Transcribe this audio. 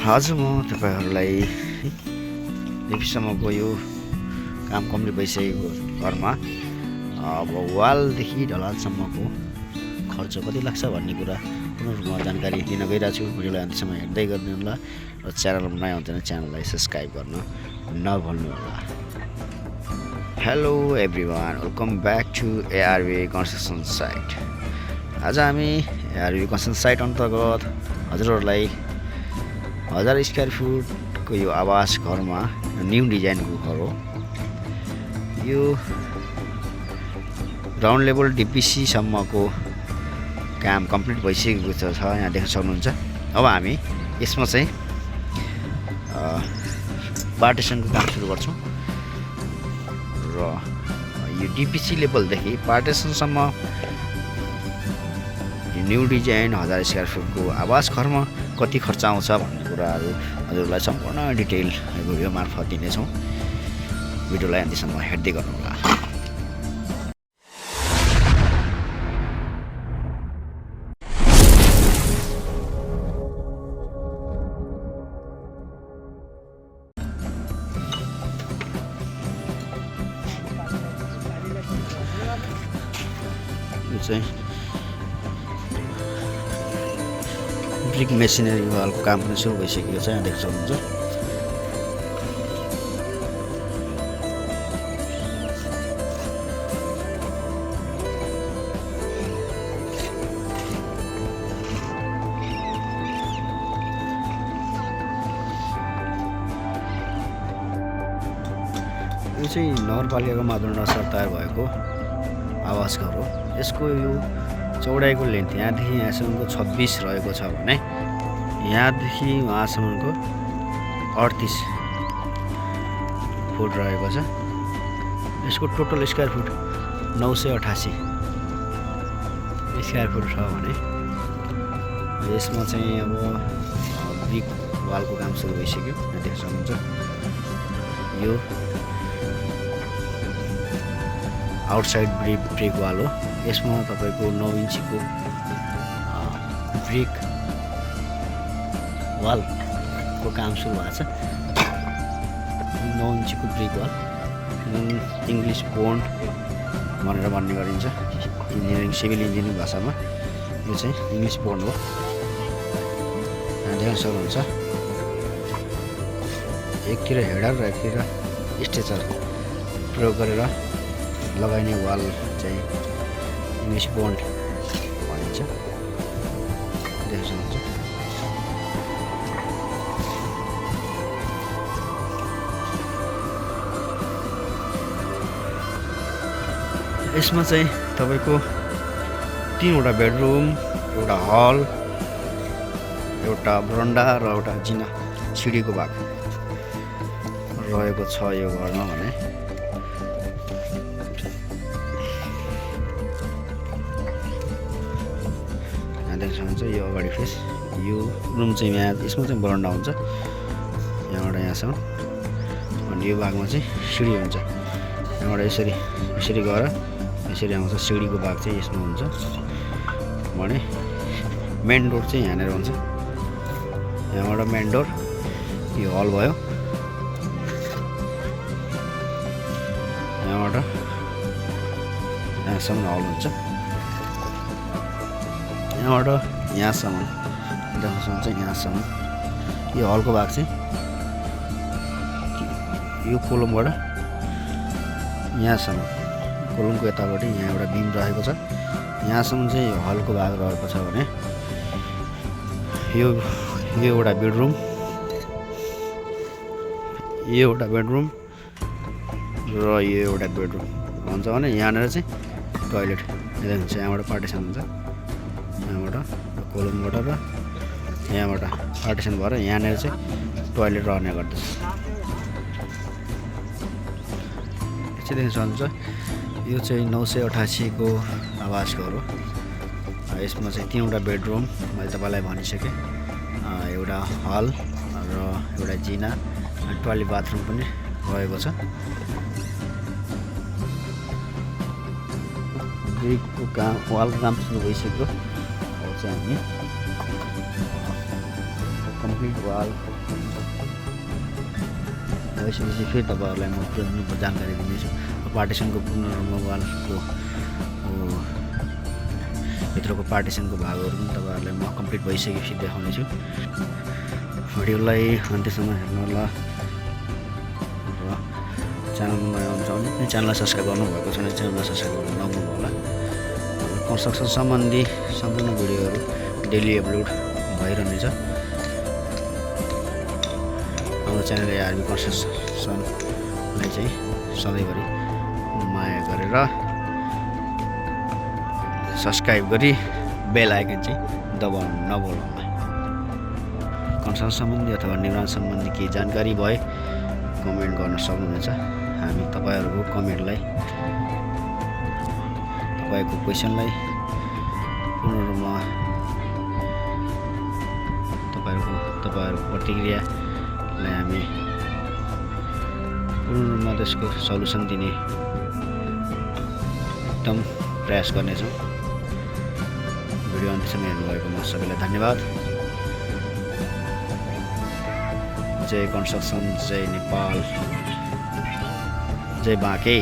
आज म तपाईहरुलाई लेपिसम्मको यो काम कम्प्लिट भइसकेको घरमा अब वालदेखि ढलानसम्मको खर्च कति लाग्छ भन्ने कुरा पुनः जानकारी दिन गइरहेको छु। भिडियोलाई अन्त्यसम्म हेर्दै गर्नु होला र च्यानलमा नयाँ हुनुहुन्छ भने च्यानललाई सब्स्क्राइब गर्न नभुल्नु होला। Hello everyone, welcome back to ARV construction site. आज हामी एआरवी कन्स्ट्रक्सन साइट अन्तर्गत हजुरहरूलाई 1000 स्क्वायर फुटको यो आवास घरमा न्यू डिजाइनको घर हो। यो ग्राउन्ड लेभल डिपिसी सम्मको काम कम्प्लिट भइसकेको छ, यहाँ देख्न सक्नुहुन्छ। अब हामी यसमा चाहिँ पार्टिसनको काम सुरु गर्छौँ र यो डिपिसी लेभलदेखि पार्टिसनसम्म न्यू डिजाइन 1000 स्क्वायर फुटको आवास घरमा कति खर्च आउँछ भन्ने कुराहरू हजुरलाई सम्पूर्ण डिटेल भिडियो मार्फत दिनेछौँ। भिडियोलाई अन्त्यसम्म हेर्दै गर्नुहोला। यो चाहिँ ब्रिक मेसिनरी वालको काम पनि सुरु भइसकेको छ, यहाँ देख्न सक्नुहुन्छ। यो चाहिँ नगरपालिकाको मापदण्डअनुसार तयार भएको आवास घर हो। यसको यो चौडाइको लेन्थ यहाँदेखि यहाँसम्मको 26 रहेको छ भने यहाँदेखि वहाँसम्मको 38 फुट रहेको छ। यसको total square foot 988 square foot छ भने यसमा चाहिँ अब ब्रिक वालको काम सुरु भइसक्यो, यहाँ देख्न सक्नुहुन्छ। यो आउटसाइड ब्रिक वाल हो। यसमा तपाईको 9 इन्चीको ब्रिक वालको काम सुरु भएको छ। 9 इन्चीको ब्रिक वाल इङ्ग्लिस बोन्ड भनेर भन्ने गरिन्छ इन्जिनियरिङ सिभिल इन्जिनियरिङ भाषामा। यो चाहिँ इङ्ग्लिस बोन्ड हो, यहाँ देख्न सक्नुहुन्छ। एकतिर हेडर र एकतिर स्ट्रेचर प्रयोग गरेर लगाइने वाल चाहिँ इङ्ग्लिस बोन्ड भनिन्छ, देख्न सक्नुहुन्छ। यसमा चाहिँ तपाईको 3वटा बेडरुम, एउटा हल, एउटा बरन्डा र एउटा जिना सिडीको भाग रहेको छ यो घरमा भने देख्न सक्नुहुन्छ। यो अगाडि फेस यो रुम चाहिँ यहाँ यसमा चाहिँ बरन्डा हुन्छ यहाँबाट यहाँसम्म, अनि यो भागमा चाहिँ सिडी हुन्छ। यहाँबाट यसरी गएर यसरी आउँछ। सिडीको भाग चाहिँ यसमा हुन्छ भने मेन डोर चाहिँ यहाँनिर हुन्छ। यहाँबाट मेन डोर, यो हल भयो। यहाँबाट यहाँसम्म हल हुन्छ। यहाँबाट यहाँसम्म देख्न सक्नुहुन्छ। यहाँसम्म यो हलको भाग चाहिँ यो कोलमबाट यहाँसम्म, कोलमको यतापट्टि यहाँ एउटा बिम रहेको छ। यहाँसम्म चाहिँ यो हलको भाग रहेको छ भने यो एउटा बेडरुम, यो एउटा बेडरुम र यो एउटा बेडरुम हुन्छ भने यहाँनिर चाहिँ टोयलेट देख्नुहुन्छ। यहाँबाट पार्टिसन हुन्छ, यहाँबाट कोलमबाट र यहाँबाट पार्टिसन भएर यहाँनिर चाहिँ टोयलेट रहने गर्दछ। यसरी देख्न सक्नुहुन्छ। यो चाहिँ 988 को आवास घर हो। यसमा चाहिँ 3वटा बेडरुम मैले तपाईँलाई भनिसकेँ, एउटा हल र एउटा जिना, टोयलेट बाथरुम पनि रहेको छ। ब्रिकको काम वालको काम सुरु भइसक्यो। अब चाहिँ हामी कम्प्लिट वाल भइसकेपछि फेरि तपाईँहरूलाई म पूर्ण जानकारी दिनेछु। पार्टिसनको पूर्ण रूपमा वालको भित्रको पार्टिसनको भागहरू पनि तपाईँहरूलाई म कम्प्लिट भइसकेपछि देखाउनेछु। भिडियोलाई अन्त्यसम्म हेर्नुहोला र च्यानललाई सब्सक्राइब गर्नुभएको छ भने च्यानललाई सब्सक्राइब गर्नु नभुल्नु होला। कन्स्ट्रक्सन सम्बन्धी सम्पूर्ण भिडियोहरू डेली अपलोड भइरहनेछ। हाम्रो च्यानल आरबी कन्स्ट्रक्सनलाई चाहिँ सधैँभरि माया गरेर सब्सक्राइब गरी बेल आइकन चाहिँ दबाउनु नभुल्नु होला। कन्स्ट्रक्सन सम्बन्धी अथवा निर्माण सम्बन्धी केही जानकारी भए कमेन्ट गर्न सक्नुहुनेछ। हामी तपाईँहरूको कमेन्टलाई तपाईँको क्वेसनलाई पूर्ण रूपमा तपाईँहरूको प्रतिक्रियालाई हामी पूर्ण रूपमा त्यसको सल्युसन दिने एकदम प्रयास गर्नेछौँ। भिडियो अन्त्यसम्म हेर्नुभएकोमा सबैलाई धन्यवाद। जय कन्स्ट्रक्सन, जय नेपाल, जय बाँके।